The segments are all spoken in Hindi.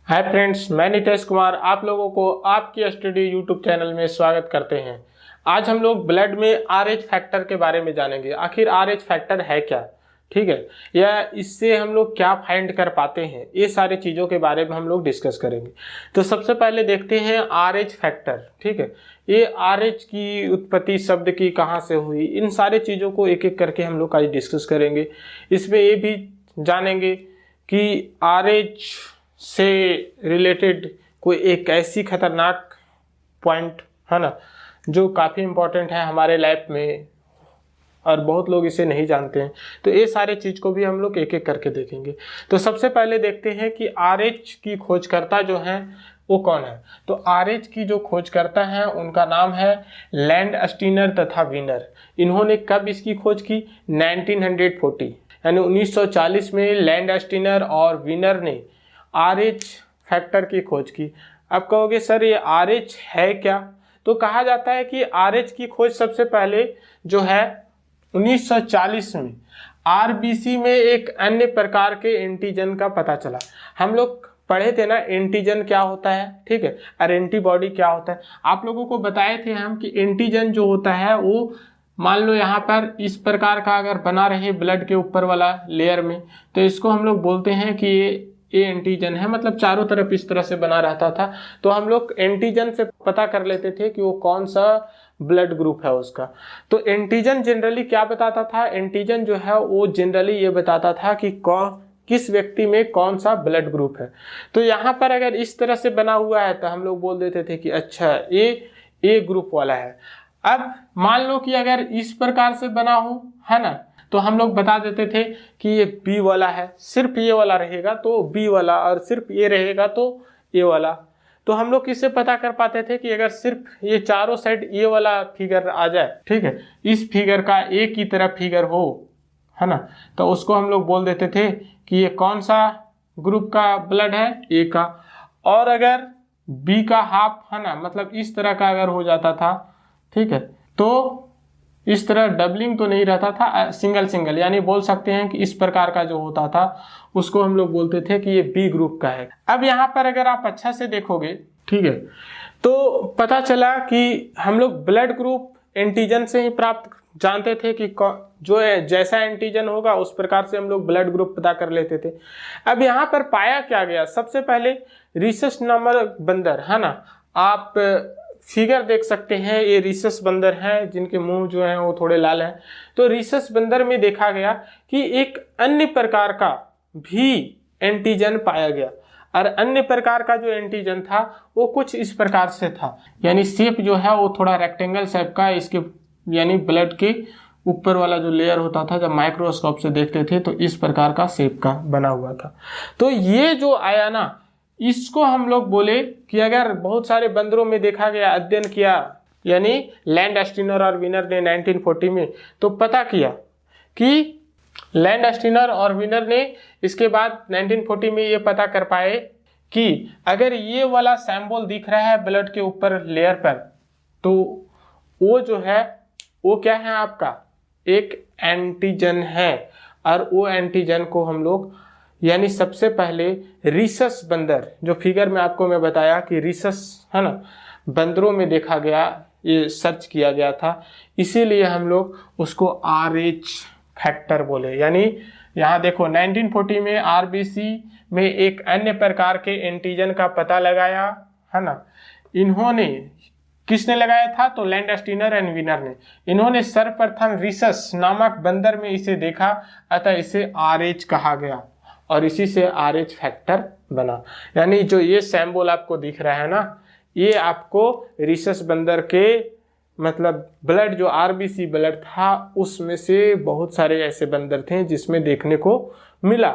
हाय फ्रेंड्स, मैं नितेश कुमार आप लोगों को आपकी स्टडी यूट्यूब चैनल में स्वागत करते हैं। आज हम लोग ब्लड में आरएच फैक्टर के बारे में जानेंगे। आखिर आरएच फैक्टर है क्या, ठीक है, या इससे हम लोग क्या फाइंड कर पाते हैं, ये सारी चीज़ों के बारे में हम लोग डिस्कस करेंगे। तो सबसे पहले देखते हैं आरएच फैक्टर, ठीक है। ये आरएच की उत्पत्ति शब्द की कहाँ से हुई, इन सारे चीज़ों को एक एक करके हम लोग आज डिस्कस करेंगे। इसमें ये भी जानेंगे कि आरएच से रिलेटेड कोई एक ऐसी खतरनाक पॉइंट है ना, जो काफ़ी इम्पोर्टेंट है हमारे लाइफ में और बहुत लोग इसे नहीं जानते हैं। तो ये सारे चीज़ को भी हम लोग एक एक करके देखेंगे। तो सबसे पहले देखते हैं कि आरएच की खोजकर्ता जो हैं वो कौन है। तो आरएच की जो खोजकर्ता हैं उनका नाम है लैंडस्टीनर तथा वीनर। इन्होंने कब इसकी खोज की? 1940 यानी 1940 में लैंडस्टीनर और वीनर ने आरएच फैक्टर की खोज की। अब कहोगे सर ये आरएच है क्या? तो कहा जाता है कि आरएच की खोज सबसे पहले जो है 1940 में आरबीसी में एक अन्य प्रकार के एंटीजन का पता चला। हम लोग पढ़े थे ना एंटीजन क्या होता है, ठीक है, और एंटीबॉडी क्या होता है। आप लोगों को बताए थे हम कि एंटीजन जो होता है वो मान लो यहाँ पर इस प्रकार का अगर बना रहे ब्लड के ऊपर वाला लेयर में, तो इसको हम लोग बोलते हैं कि ये एंटीजन है, मतलब चारों तरफ इस तरह से बना रहता था। तो हम लोग एंटीजन से पता कर लेते थे कि वो कौन सा ब्लड ग्रुप है उसका। तो एंटीजन जनरली क्या बताता था? एंटीजन जो है वो जनरली ये बताता था कि किस व्यक्ति में कौन सा ब्लड ग्रुप है। तो यहाँ पर अगर इस तरह से बना हुआ है तो हम लोग बोल देते थे कि अच्छा ये ए ग्रुप वाला है। अब मान लो कि अगर इस प्रकार से बना हो, है ना, तो हम लोग बता देते थे कि ये बी वाला है, सिर्फ ये वाला रहेगा तो बी वाला, और सिर्फ ये रहेगा तो ए वाला। तो हम लोग किससे पता कर पाते थे कि अगर सिर्फ ये चारों साइड ए वाला फिगर आ जाए, ठीक है, इस फिगर का ए की तरफ फिगर हो, है ना, तो उसको हम लोग बोल देते थे कि ये कौन सा ग्रुप का ब्लड है, ए का। और अगर बी का हाफ, है ना, मतलब इस तरह का अगर हो जाता था, ठीक है, तो इस तरह डबलिंग तो नहीं रहता था, सिंगल सिंगल, यानी बोल सकते हैं कि इस प्रकार का जो होता था उसको हम लोग बोलते थे कि ये बी ग्रुप का है। अब यहाँ पर अगर आप अच्छा से देखोगे, ठीक है, तो पता चला कि हम लोग ब्लड ग्रुप एंटीजन से ही प्राप्त जानते थे कि जो है जैसा एंटीजन होगा उस प्रकार से हम लोग ब्लड ग्रुप पता कर लेते थे। अब यहाँ पर पाया क्या गया? सबसे पहले रिसस नामक बंदर, है ना, आप फिगर देख सकते हैं, ये रिसस बंदर हैं जिनके मुंह जो हैं वो थोड़े लाल हैं। तो रिसस बंदर में देखा गया कि एक अन्य प्रकार का भी एंटीजन पाया गया, और अन्य प्रकार का जो एंटीजन था वो कुछ इस प्रकार से था, यानी शेप जो है वो थोड़ा रेक्टेंगल शेप का, इसके यानी ब्लड के ऊपर वाला जो लेयर होता था जब माइक्रोस्कोप से देखते थे तो इस प्रकार का शेप का बना हुआ था। तो ये जो आया ना, इसको हम लोग बोले कि अगर बहुत सारे बंदरों में देखा गया, अध्ययन किया, यानी लैंडस्टीनर और विनर ने 1940 में, तो पता किया कि लैंडस्टीनर और विनर ने इसके बाद 1940 में ये पता कर पाए कि अगर ये वाला सैंबल दिख रहा है ब्लड के ऊपर लेयर पर, तो वो जो है वो क्या है, आपका एक एंटीजन है। और वो एंटीजन को हम लोग, यानी सबसे पहले रिसस बंदर, जो फिगर में आपको मैं बताया कि रिसस, है ना, बंदरों में देखा गया, ये सर्च किया गया था, इसीलिए हम लोग उसको आरएच फैक्टर बोले। यानी यहाँ देखो 1940 में आरबीसी में एक अन्य प्रकार के एंटीजन का पता लगाया, है ना। इन्होंने, किसने लगाया था? तो लैंडस्टीनर एंड विनर ने। इन्होंने सर्वप्रथम रिसस नामक बंदर में इसे देखा, अतः इसे आरएच कहा गया और इसी से आरएच फैक्टर बना। यानी जो ये सैंबल आपको दिख रहा है ना, ये आपको रिसस बंदर के, मतलब ब्लड जो आरबीसी ब्लड था उसमें से बहुत सारे ऐसे बंदर थे जिसमें देखने को मिला,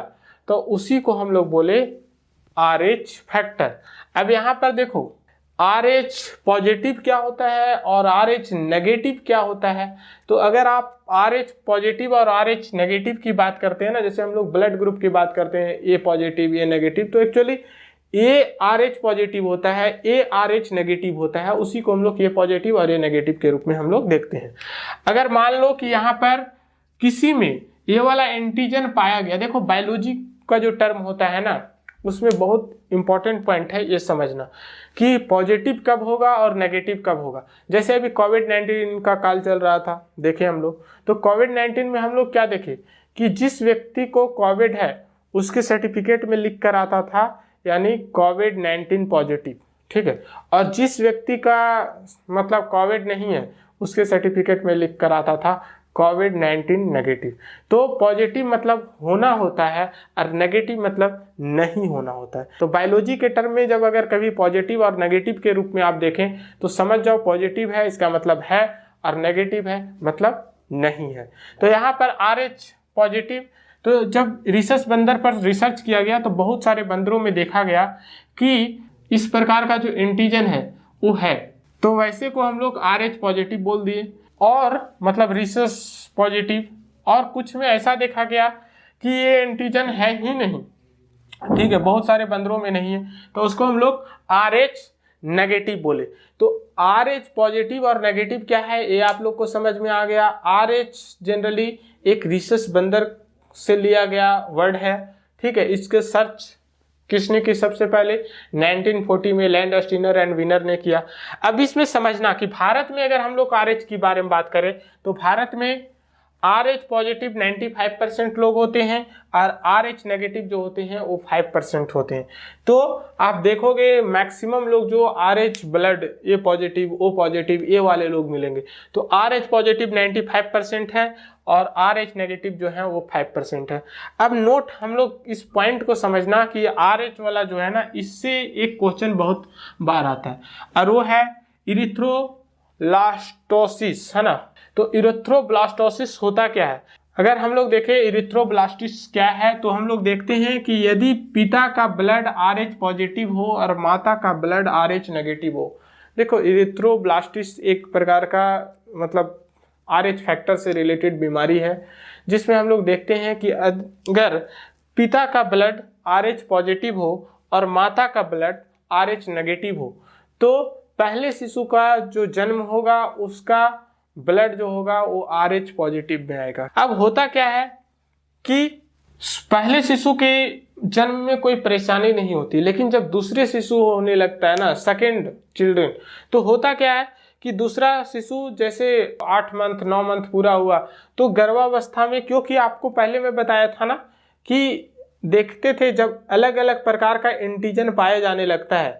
तो उसी को हम लोग बोले आरएच फैक्टर। अब यहाँ पर देखो आरएच पॉजिटिव क्या होता है और आरएच नेगेटिव क्या होता है। तो अगर आप आरएच पॉजिटिव और आरएच नेगेटिव की बात करते हैं ना, जैसे हम लोग ब्लड ग्रुप की बात करते हैं, ए पॉजिटिव ए नेगेटिव, तो एक्चुअली ए आरएच पॉजिटिव होता है, ए आरएच नेगेटिव होता है, उसी को हम लोग ए पॉजिटिव और ए नेगेटिव के रूप में हम लोग देखते हैं। अगर मान लो कि यहाँ पर किसी में ये वाला एंटीजन पाया गया, देखो बायोलॉजी का जो टर्म होता है ना, उसमें बहुत इंपॉर्टेंट पॉइंट है ये समझना कि पॉजिटिव कब होगा और नेगेटिव कब होगा। जैसे अभी कोविड-19 का काल चल रहा था, देखे हम लोग, तो कोविड-19 में हम लोग क्या देखे कि जिस व्यक्ति को कोविड है उसके सर्टिफिकेट में लिख कर आता था यानी कोविड-19 पॉजिटिव, ठीक है, और जिस व्यक्ति का मतलब कोविड नहीं है उसके सर्टिफिकेट में लिख कर आता था कोविड-19 नेगेटिव। तो पॉजिटिव मतलब होना होता है और नेगेटिव मतलब नहीं होना होता है। तो बायोलॉजी के टर्म में जब अगर कभी पॉजिटिव और नेगेटिव के रूप में आप देखें तो समझ जाओ पॉजिटिव है इसका मतलब है और नेगेटिव है मतलब नहीं है। तो यहाँ पर RH पॉजिटिव, तो जब रिसर्च बंदर पर रिसर्च किया गया तो बहुत सारे बंदरों में देखा गया कि इस प्रकार का जो एंटीजन है वो है, तो वैसे को हम लोग RH पॉजिटिव बोल दिए, और मतलब रिसर्च पॉजिटिव, और कुछ में ऐसा देखा गया कि ये एंटीजन है ही नहीं, ठीक है, बहुत सारे बंदरों में नहीं है, तो उसको हम लोग RH नेगेटिव बोले। तो RH पॉजिटिव और नेगेटिव क्या है ये आप लोग को समझ में आ गया। RH जनरली एक रिसर्च बंदर से लिया गया वर्ड है, ठीक है, इसके सर्च किसने की सबसे पहले 1940 में लैंडस्टीनर एंड विनर ने किया। अब इसमें समझना कि भारत में अगर हम लोग RH के बारे में बात करें तो भारत में RH पॉजिटिव 95% लोग होते हैं और RH नेगेटिव जो होते हैं वो 5% होते हैं। तो आप देखोगे मैक्सिमम लोग जो RH blood A positive O positive A वाले लोग मिलेंगे, तो RH पॉजिटिव 95% है और RH नेगेटिव जो है वो 5% है। अब नोट हम लोग इस पॉइंट को समझना कि RH वाला जो है ना, इससे एक क्वेश्चन बहुत बार आता है और वो है इरिथ्रोब्लास्टोसिस, है ना। तो इरिथ्रोब्लास्टोसिस होता क्या है? अगर हम लोग देखें इरिथ्रोब्लास्टिस क्या है तो हम लोग देखते हैं कि यदि पिता का ब्लड RH पॉजिटिव हो और माता का ब्लड RH नेगेटिव हो। देखो इरिथ्रोब्लास्टिस एक प्रकार का मतलब RH फैक्टर से रिलेटेड बीमारी है जिसमें हम लोग देखते हैं कि अगर पिता का ब्लड RH पॉजिटिव हो और माता का ब्लड RH नेगेटिव हो तो पहले शिशु का जो जन्म होगा उसका ब्लड जो होगा वो RH पॉजिटिव में आएगा। अब होता क्या है कि पहले शिशु के जन्म में कोई परेशानी नहीं होती, लेकिन जब दूसरे शिशु होने लगता है ना, सेकेंड चिल्ड्रन, तो होता क्या है कि दूसरा शिशु जैसे 8 मंथ 9 मंथ पूरा हुआ तो गर्भावस्था में, क्योंकि आपको पहले मैं बताया था ना कि देखते थे जब अलग अलग प्रकार का एंटीजन पाया जाने लगता है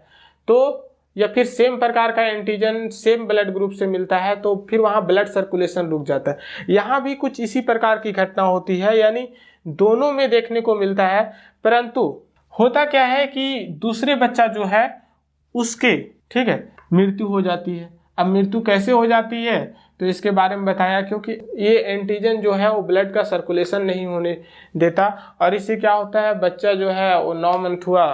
तो या फिर सेम प्रकार का एंटीजन सेम ब्लड ग्रुप से मिलता है तो फिर वहाँ ब्लड सर्कुलेशन रुक जाता है। यहाँ भी कुछ इसी प्रकार की घटना होती है, यानी दोनों में देखने को मिलता है, परंतु होता क्या है कि दूसरे बच्चा जो है उसके, ठीक है, मृत्यु हो जाती है। अब मृत्यु कैसे हो जाती है तो इसके बारे में बताया, क्योंकि ये एंटीजन जो है वो ब्लड का सर्कुलेशन नहीं होने देता और इससे क्या होता है, बच्चा जो है वो 9 मंथ हुआ,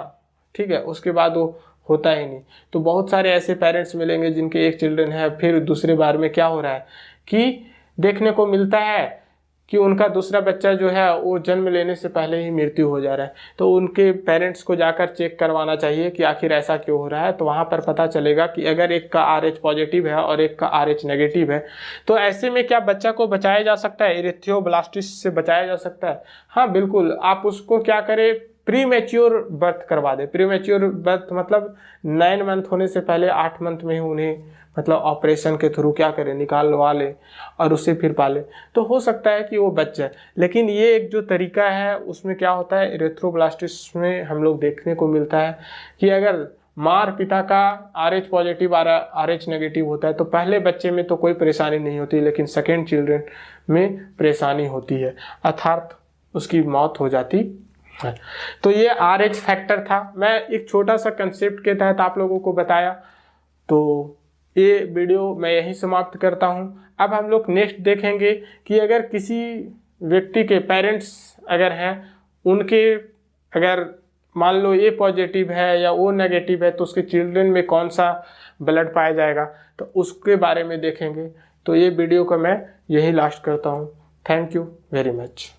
ठीक है, उसके बाद वो होता ही नहीं। तो बहुत सारे ऐसे पेरेंट्स मिलेंगे जिनके एक चिल्ड्रन है, फिर दूसरे बार में क्या हो रहा है कि देखने को मिलता है कि उनका दूसरा बच्चा जो है वो जन्म लेने से पहले ही मृत्यु हो जा रहा है। तो उनके पेरेंट्स को जाकर चेक करवाना चाहिए कि आखिर ऐसा क्यों हो रहा है। तो वहाँ पर पता चलेगा कि अगर एक का RH पॉजिटिव है और एक का RH नेगेटिव है तो ऐसे में क्या बच्चा को बचाया जा सकता है, इरिथ्रोब्लास्टिस से बचाया जा सकता है? हाँ बिल्कुल, आप उसको क्या करें, प्री मैच्योर बर्थ करवा दे। प्री मैच्योर बर्थ मतलब 9 मंथ होने से पहले 8 मंथ में ही उन्हें मतलब ऑपरेशन के थ्रू क्या करें, निकालवा ले और उसे फिर पाले, तो हो सकता है कि वो बच जाए। लेकिन ये एक जो तरीका है उसमें क्या होता है, इरिथ्रोब्लास्टिस में हम लोग देखने को मिलता है कि अगर माँ और पिता का RH पॉजिटिव और RH नेगेटिव होता है तो पहले बच्चे में तो कोई परेशानी नहीं होती, लेकिन सेकेंड चिल्ड्रन में परेशानी होती है, अर्थात उसकी मौत हो जाती है। तो ये RH फैक्टर था, मैं एक छोटा सा कंसेप्ट के तहत आप लोगों को बताया। तो ये वीडियो मैं यहीं समाप्त करता हूँ। अब हम लोग नेक्स्ट देखेंगे कि अगर किसी व्यक्ति के पेरेंट्स अगर हैं, उनके अगर मान लो ए पॉजिटिव है या ओ नेगेटिव है तो उसके चिल्ड्रन में कौन सा ब्लड पाया जाएगा, तो उसके बारे में देखेंगे। तो ये वीडियो को मैं यही लास्ट करता हूँ। Thank you very much.